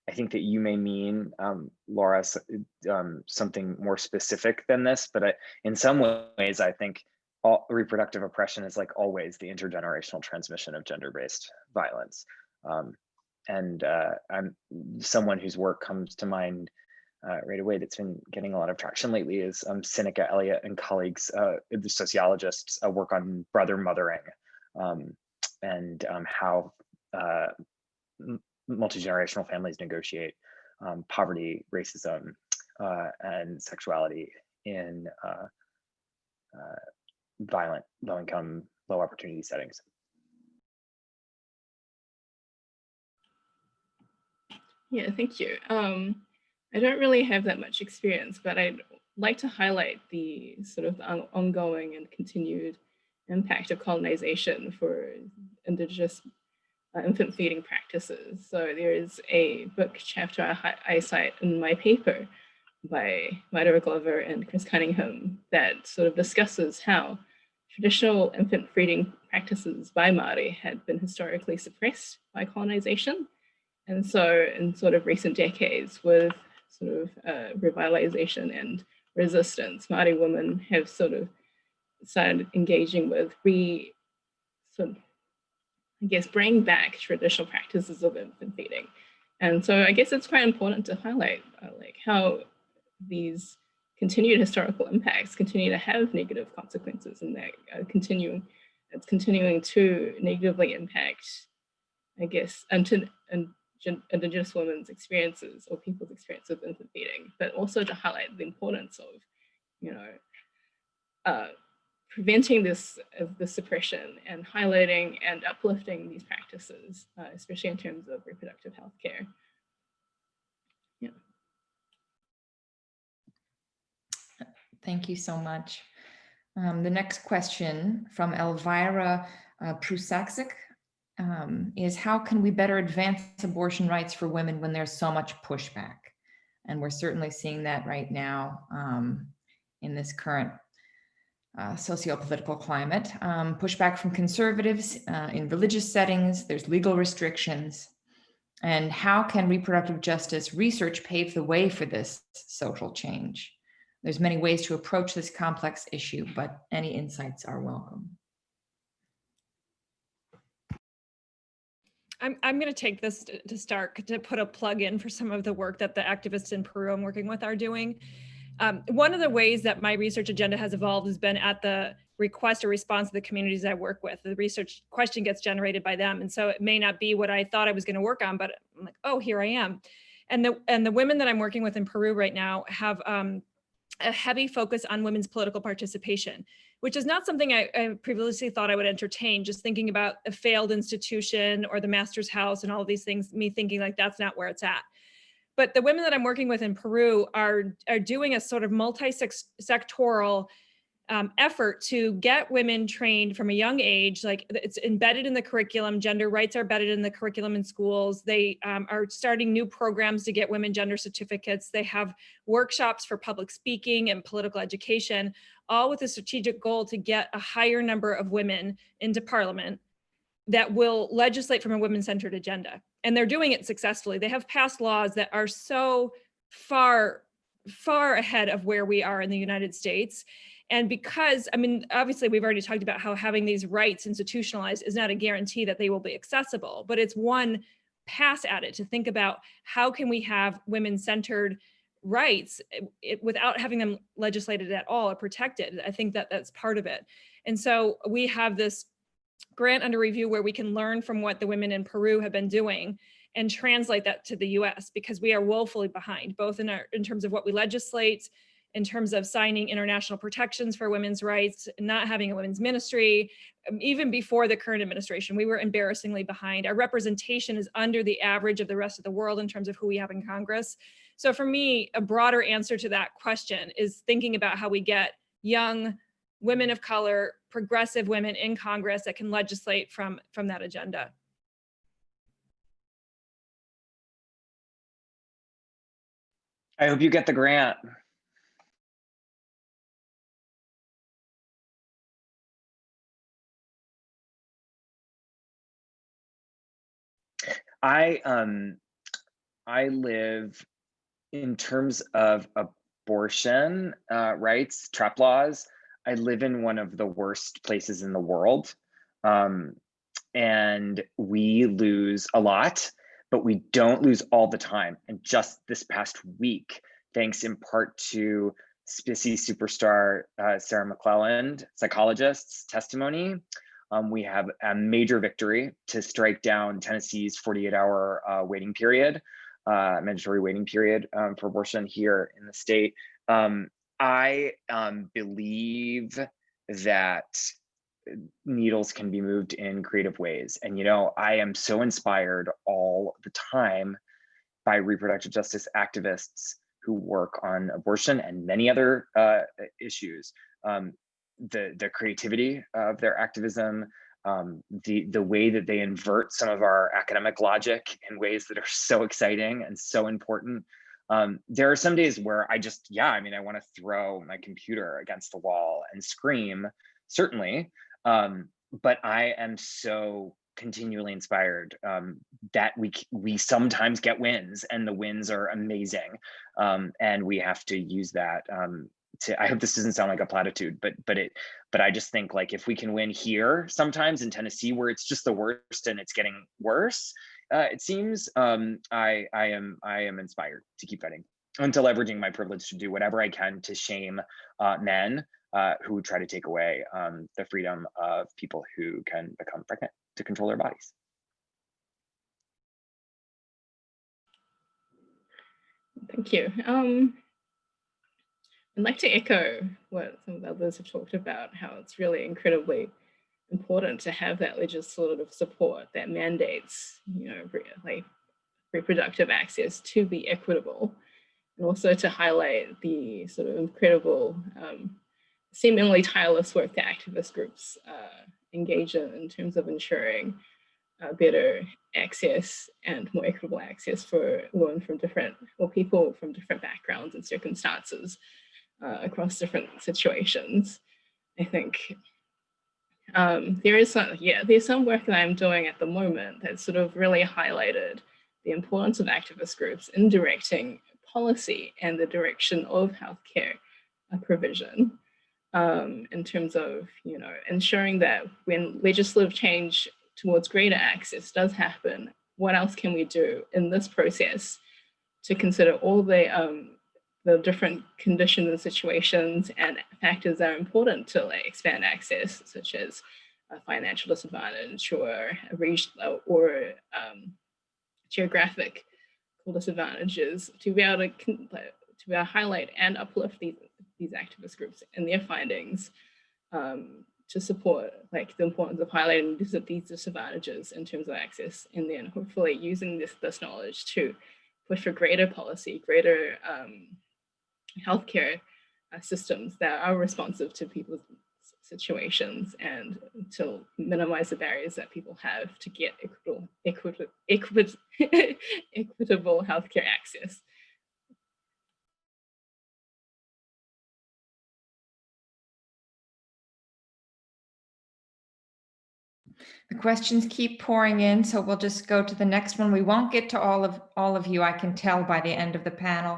[SPEAKER 4] I think that you may mean, Laura, something more specific than this, but in some ways, I think reproductive oppression is like always the intergenerational transmission of gender-based violence. And I'm someone whose work comes to mind right away that's been getting a lot of traction lately is Seneca Elliott and colleagues, the sociologists, work on brother mothering and how multi-generational families negotiate poverty, racism, and sexuality in violent, low-income, low-opportunity settings.
[SPEAKER 5] Yeah, thank you. I don't really have that much experience, but I'd like to highlight the sort of ongoing and continued impact of colonization for Indigenous infant feeding practices. So there is a book chapter I cite in my paper by Myra Glover and Chris Cunningham that sort of discusses how traditional infant feeding practices by Māori had been historically suppressed by colonization. And so in sort of recent decades with sort of revitalization and resistance, Māori women have sort of started engaging with bring back traditional practices of infant feeding. And so I guess it's quite important to highlight like how these continued historical impacts continue to have negative consequences, and that it's continuing to negatively impact, I guess, Indigenous women's experiences or people's experience of infant feeding, but also to highlight the importance of, you know, preventing this suppression and highlighting and uplifting these practices, especially in terms of reproductive health care. Yeah.
[SPEAKER 2] Thank you so much. The next question from Elvira Prusaksic is, how can we better advance abortion rights for women when there's so much pushback? And we're certainly seeing that right now in this current socio-political climate. Pushback from conservatives in religious settings, there's legal restrictions. And how can reproductive justice research pave the way for this social change? There's many ways to approach this complex issue, but any insights are welcome.
[SPEAKER 3] I'm going to take this to start to put a plug in for some of the work that the activists in Peru I'm working with are doing. One of the ways that my research agenda has evolved has been at the request or response of the communities I work with. The research question gets generated by them. And so it may not be what I thought I was going to work on, but I'm like, oh, here I am. And the women that I'm working with in Peru right now have a heavy focus on women's political participation, which is not something I previously thought I would entertain, just thinking about a failed institution or the master's house and all of these things, me thinking like that's not where it's at. But the women that I'm working with in Peru are doing a sort of multi-sectoral effort to get women trained from a young age. Like, it's embedded in the curriculum. Gender rights are embedded in the curriculum in schools. They are starting new programs to get women gender certificates. They have workshops for public speaking and political education, all with a strategic goal to get a higher number of women into parliament that will legislate from a women-centered agenda. And they're doing it successfully. They have passed laws that are so far ahead of where we are in the United States. And because, I mean, obviously we've already talked about how having these rights institutionalized is not a guarantee that they will be accessible, but it's one pass at it to think about how can we have women-centered rights without having them legislated at all or protected. I think that that's part of it. And so we have this grant under review where we can learn from what the women in Peru have been doing and translate that to the US, because we are woefully behind, both in terms of what we legislate, in terms of signing international protections for women's rights, not having a women's ministry. Even before the current administration, we were embarrassingly behind. Our representation is under the average of the rest of the world in terms of who we have in Congress. So for me, a broader answer to that question is thinking about how we get young women of color, progressive women in Congress that can legislate from that agenda.
[SPEAKER 4] I hope you get the grant. I live, in terms of abortion rights, trap laws, I live in one of the worst places in the world. And we lose a lot, but we don't lose all the time. And just this past week, thanks in part to species superstar Sarah McClelland, psychologist's testimony, we have a major victory to strike down Tennessee's 48-hour waiting period, mandatory waiting period for abortion here in the state. I believe that needles can be moved in creative ways. And, you know, I am so inspired all the time by reproductive justice activists who work on abortion and many other issues. The creativity of their activism, the way that they invert some of our academic logic in ways that are so exciting and so important. There are some days where I just, I want to throw my computer against the wall and scream, certainly. But I am so continually inspired that we sometimes get wins, and the wins are amazing. And we have to use that I hope this doesn't sound like a platitude, but I just think, like, if we can win here sometimes in Tennessee, where it's just the worst and it's getting worse, it seems I am inspired to keep fighting, and to leveraging my privilege to do whatever I can to shame men who try to take away the freedom of people who can become pregnant to control their bodies.
[SPEAKER 5] Thank you. I'd like to echo what some of the others have talked about, how it's really incredibly important to have that legislative support that mandates, like reproductive access to be equitable, and also to highlight the sort of incredible, seemingly tireless work that activist groups engage in terms of ensuring better access and more equitable access for women from different, or people from different backgrounds and circumstances across different situations. I think there's some work that I'm doing at the moment that sort of really highlighted the importance of activist groups in directing policy and the direction of healthcare provision, in terms of ensuring that when legislative change towards greater access does happen, what else can we do in this process to consider all the different conditions and situations and factors that are important to expand access, such as financial disadvantage or regional or geographic disadvantages, to be able to highlight and uplift these activist groups and their findings, to support the importance of highlighting these disadvantages in terms of access, and then hopefully using this knowledge to push for greater policy, greater healthcare systems that are responsive to people's situations, and to minimize the barriers that people have to get equitable healthcare access.
[SPEAKER 2] The questions keep pouring in, so we'll just go to the next one. We won't get to all of you, I can tell by the end of the panel.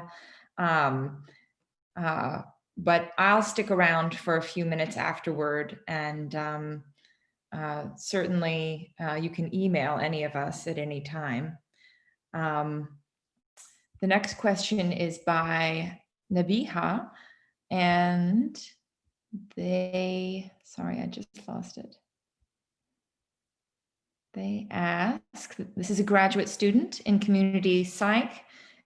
[SPEAKER 2] But I'll stick around for a few minutes afterward, and certainly you can email any of us at any time. The next question is by Nabiha, and sorry, I just lost it. They ask, this is a graduate student in community psych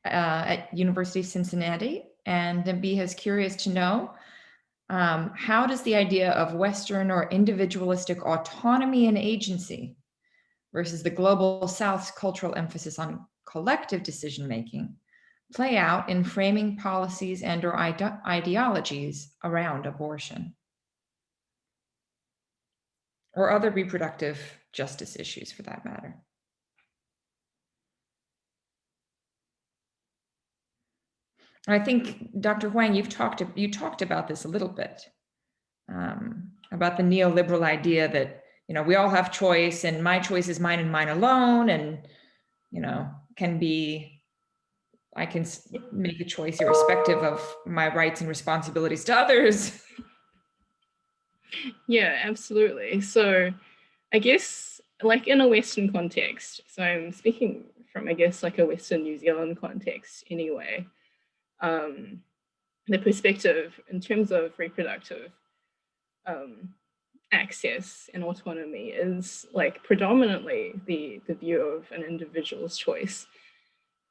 [SPEAKER 2] at University of Cincinnati, and Nabiha is curious to know, how does the idea of Western or individualistic autonomy and agency versus the global South's cultural emphasis on collective decision-making play out in framing policies and or ideologies around abortion or other reproductive justice issues for that matter? I think, Dr. Huang, you talked about this a little bit, about the neoliberal idea that, we all have choice, and my choice is mine and mine alone, and, I can make a choice irrespective of my rights and responsibilities to others.
[SPEAKER 5] Yeah, absolutely. So I guess in a Western context, so I'm speaking from, I guess, a Western New Zealand context anyway, the perspective in terms of reproductive access and autonomy is predominantly the view of an individual's choice.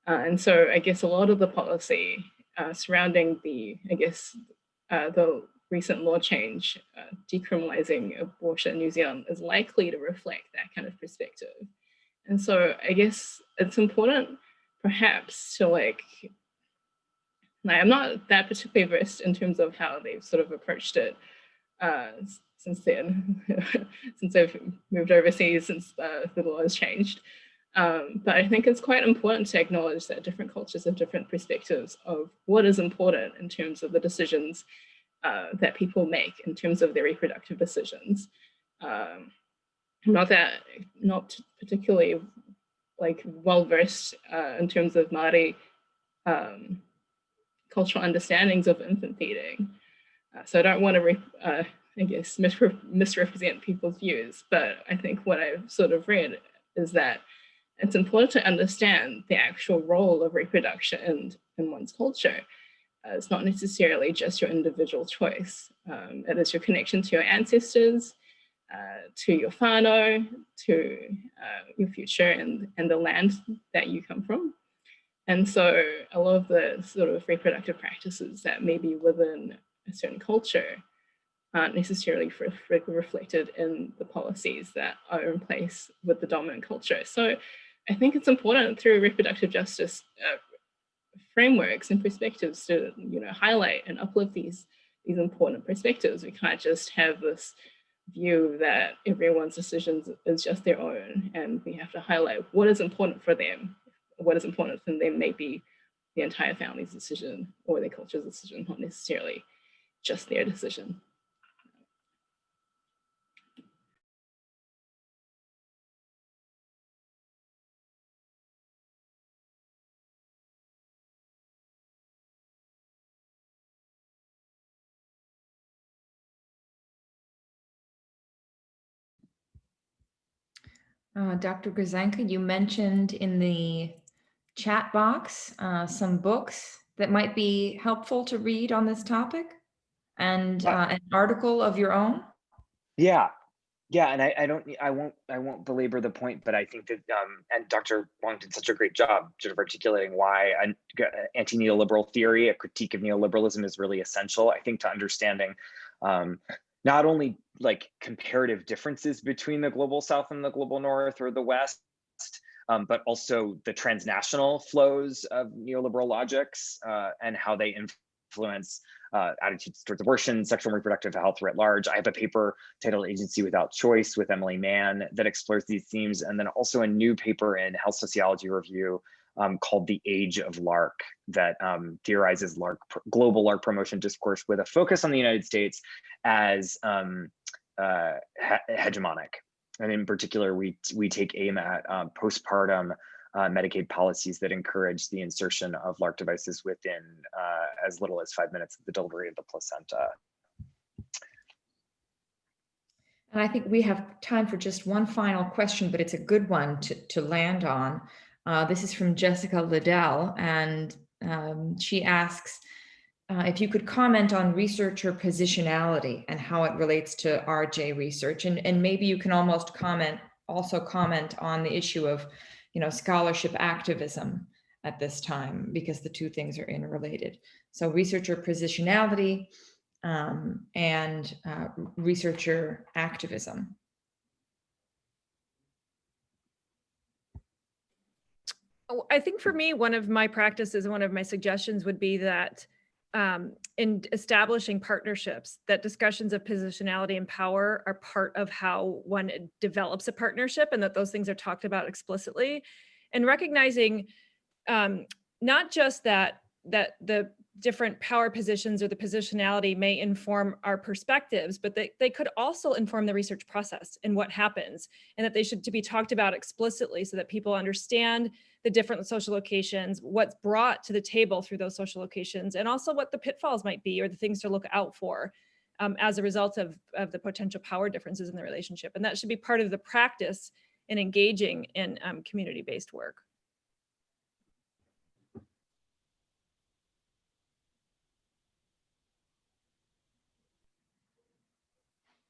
[SPEAKER 5] And so I guess a lot of the policy surrounding the recent law change decriminalizing abortion in New Zealand is likely to reflect that kind of perspective. And so I guess it's important perhaps to I'm not that particularly versed in terms of how they've sort of approached it since then, since I've moved overseas, since the law has changed. But I think it's quite important to acknowledge that different cultures have different perspectives of what is important in terms of the decisions that people make in terms of their reproductive decisions. Not particularly well-versed in terms of Māori cultural understandings of infant feeding. So I don't want to, misrepresent people's views, but I think what I've sort of read is that it's important to understand the actual role of reproduction in one's culture. It's not necessarily just your individual choice. It is your connection to your ancestors, to your whānau, to your future and the land that you come from. And so a lot of the sort of reproductive practices that may be within a certain culture aren't necessarily reflected in the policies that are in place with the dominant culture. So I think it's important through reproductive justice frameworks and perspectives to, you know, highlight and uplift these important perspectives. We can't just have this view that everyone's decisions is just their own, and we have to highlight what is important for them. What is important for them may be the entire family's decision or their culture's decision, not necessarily just their decision.
[SPEAKER 2] Dr. Grzanka, you mentioned in the chat box some books that might be helpful to read on this topic, and an article of your own.
[SPEAKER 4] Yeah, and I won't belabor the point, but I think that and Dr. Huang did such a great job sort of articulating why anti-neoliberal theory, a critique of neoliberalism, is really essential, I think, to understanding not only like comparative differences between the global South and the global North or the West, but also the transnational flows of neoliberal logics and how they influence attitudes towards abortion, sexual and reproductive health writ large. I have a paper titled Agency Without Choice with Emily Mann that explores these themes, and then also a new paper in Health Sociology Review called The Age of LARC that theorizes global LARC promotion discourse with a focus on the United States as hegemonic. And in particular, we take aim at postpartum Medicaid policies that encourage the insertion of LARC devices within as little as 5 minutes of the delivery of the placenta.
[SPEAKER 2] And I think we have time for just one final question, but it's a good one to land on. This is from Jessica Liddell, and she asks if you could comment on researcher positionality and how it relates to RJ research, and maybe you can also comment on the issue of, you know, scholarship activism at this time, because the two things are interrelated. So researcher positionality and researcher activism.
[SPEAKER 3] I think for me, one of my practices, one of my suggestions would be that in establishing partnerships, that discussions of positionality and power are part of how one develops a partnership, and that those things are talked about explicitly, and recognizing not just that the different power positions or the positionality may inform our perspectives, but they could also inform the research process and what happens, and that they should to be talked about explicitly so that people understand the different social locations, what's brought to the table through those social locations, and also what the pitfalls might be or the things to look out for as a result of the potential power differences in the relationship. And that should be part of the practice in engaging in community-based work.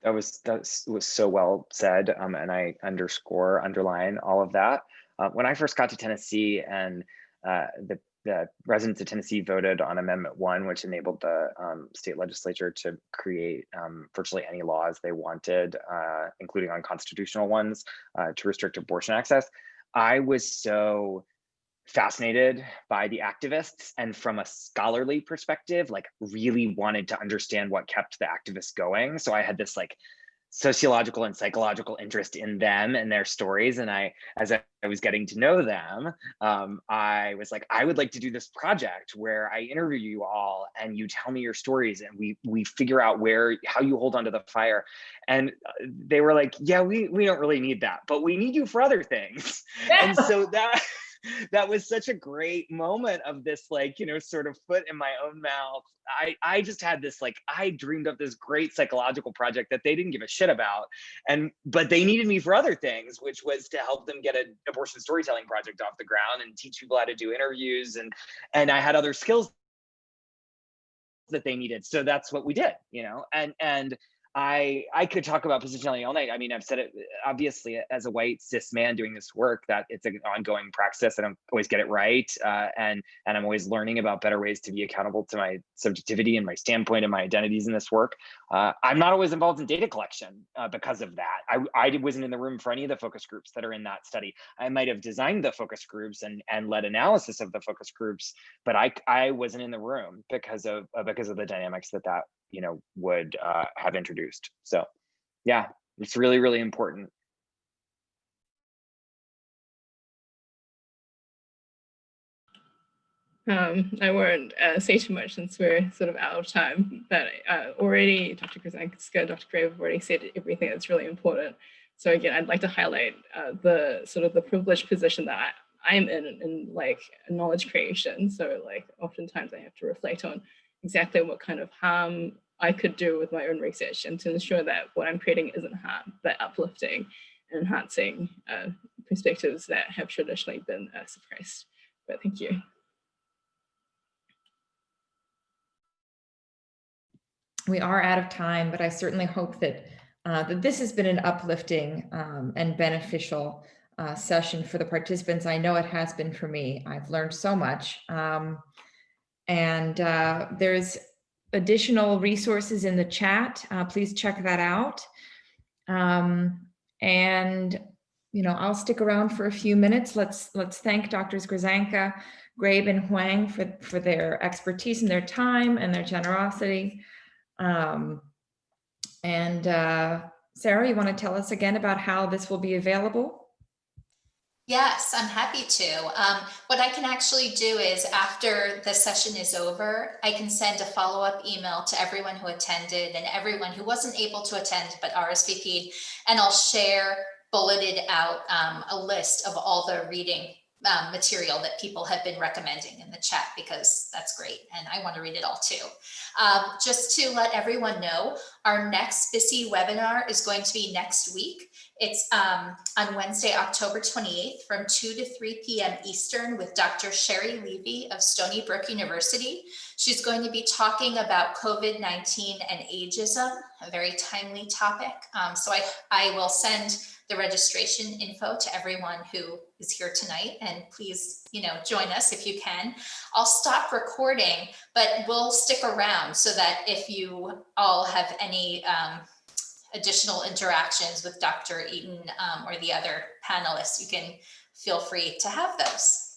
[SPEAKER 4] That was so well said, and I underline all of that. When I first got to Tennessee, and the residents of Tennessee voted on Amendment 1, which enabled the state legislature to create virtually any laws they wanted, including unconstitutional ones, to restrict abortion access, I was so fascinated by the activists, and from a scholarly perspective, like really wanted to understand what kept the activists going. So I had this like sociological and psychological interest in them and their stories. And as I was getting to know them, I was like, I would like to do this project where I interview you all and you tell me your stories, and we figure out how you hold onto the fire. And they were like, yeah, we don't really need that, but we need you for other things. And so that was such a great moment of this, like, you know, sort of foot in my own mouth. I just had this, like, I dreamed up this great psychological project that they didn't give a shit about. But they needed me for other things, which was to help them get an abortion storytelling project off the ground and teach people how to do interviews. And I had other skills that they needed. So that's what we did, you know, and I could talk about positionality all night. I mean, I've said it, obviously, as a white cis man doing this work, that it's an ongoing practice. I don't always get it right, and I'm always learning about better ways to be accountable to my subjectivity and my standpoint and my identities in this work. I'm not always involved in data collection because of that. I wasn't in the room for any of the focus groups that are in that study. I might have designed the focus groups and led analysis of the focus groups, but I wasn't in the room because of the dynamics that you know would have introduced. So yeah, it's really, really important.
[SPEAKER 5] I won't say too much since we're sort of out of time, but already Dr. Grzanka, Dr. Grabe have already said everything that's really important. So again, I'd like to highlight the sort of the privileged position that I'm in like knowledge creation. So like oftentimes I have to reflect on exactly what kind of harm I could do with my own research and to ensure that what I'm creating isn't harm, but uplifting and enhancing perspectives that have traditionally been suppressed. But thank you.
[SPEAKER 2] We are out of time, but I certainly hope that that this has been an uplifting and beneficial session for the participants. I know it has been for me. I've learned so much. And there's additional resources in the chat. Please check that out. And you know, I'll stick around for a few minutes. Let's thank Drs. Grzanka, Grabe, and Huang for their expertise and their time and their generosity. Sarah, you want to tell us again about how this will be available?
[SPEAKER 1] Yes, I'm happy to. What I can actually do is after the session is over, I can send a follow-up email to everyone who attended and everyone who wasn't able to attend but RSVP'd, and I'll share bulleted out a list of all the reading material that people have been recommending in the chat, because that's great and I want to read it all too. Just to let everyone know, our next BISI webinar is going to be next week. It's on Wednesday, October 28th from 2 to 3 p.m. Eastern with Dr. Shelly Grabe of Stony Brook University. She's going to be talking about COVID-19 and ageism, a very timely topic. So I will send the registration info to everyone who is here tonight, and please, you know, join us if you can. I'll stop recording, but we'll stick around so that if you all have any additional interactions with Dr. Eaton or the other panelists, you can feel free to have those.